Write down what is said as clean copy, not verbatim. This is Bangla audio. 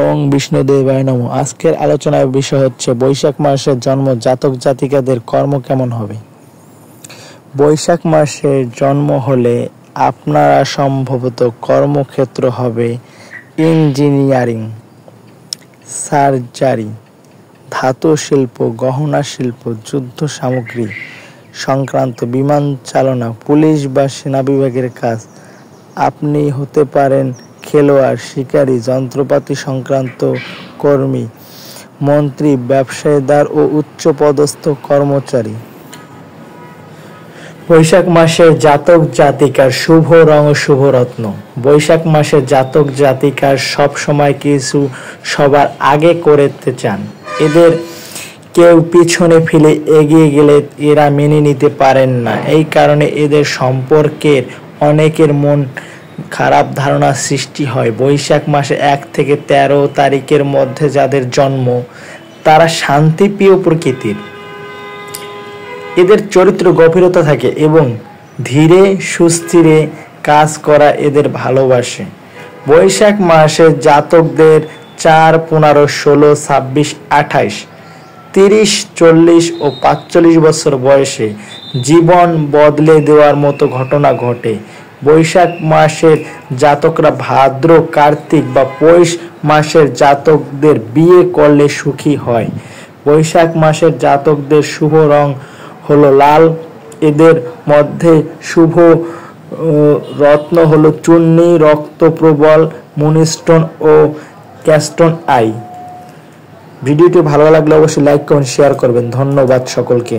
ওং বিষ্ণুদেবায় নমঃ। আজকের আলোচনার বিষয় হচ্ছে বৈশাখ মাসের জন্ম জাতক জাতিকাদের কর্ম কেমন হবে। বৈশাখ মাসে জন্ম হলে আপনারা সম্ভবত কর্মক্ষেত্র হবে ইঞ্জিনিয়ারিং, সার্জারি, ধাতু শিল্প, গহনা শিল্প, যুদ্ধ সামগ্রী সংক্রান্ত, বিমান চালনা, পুলিশ বা সেনা বিভাগের কাজ। আপনি হতে পারেন খেলোয়াড়, শিকারী, যন্ত্রপাতি সংক্রান্ত কর্মী, মন্ত্রী, ব্যবসায়ীদার ও উচ্চপদস্থ কর্মচারী। বৈশাখ মাসে জাতক জাতিকার শুভ রং ও শুভ রত্ন। বৈশাখ মাসে জাতক জাতিকার সব সময় কিছু সবার আগে করতে চান। এদের কেউ পিছনে ফেলে এগিয়ে গেলে এরা মেনে নিতে পারেন না। এই কারণে এদের সম্পর্কের অনেকের মন খারাপ ধারণা সৃষ্টি হয়। বৈশাখ মাসে 1 থেকে 13 তারিখের মধ্যে যাদের জন্ম তারা শান্তিপ্রিয় প্রকৃতির। এদের চরিত্র গভীরতা থাকে এবং ধীরে সুস্থিরে কাজ করা এদের ভালোবাসে। বৈশাখ মাসে জাতকদের 4, 15, 16, 26, 28, 30, 40 ও 45 বছর বয়সে জীবন বদলে দেওয়ার মতো ঘটনা ঘটে। বৈশাখ মাসের জাতকরা ভাদ্র, কার্তিক বা পৌষ মাসের জাতকদের বিয়ে করলে সুখী হয়। বৈশাখ মাসের জাতকদের শুভ রং হলো লাল। এদের মধ্যে শুভ রত্ন হলো চূর্ণী, রক্তপ্রবল, মুনস্টোন ও ক্যাস্টন আই। ভিডিওটি ভালো লাগলে অবশ্যই লাইক, কমেন্ট, শেয়ার করবেন। ধন্যবাদ সকলকে।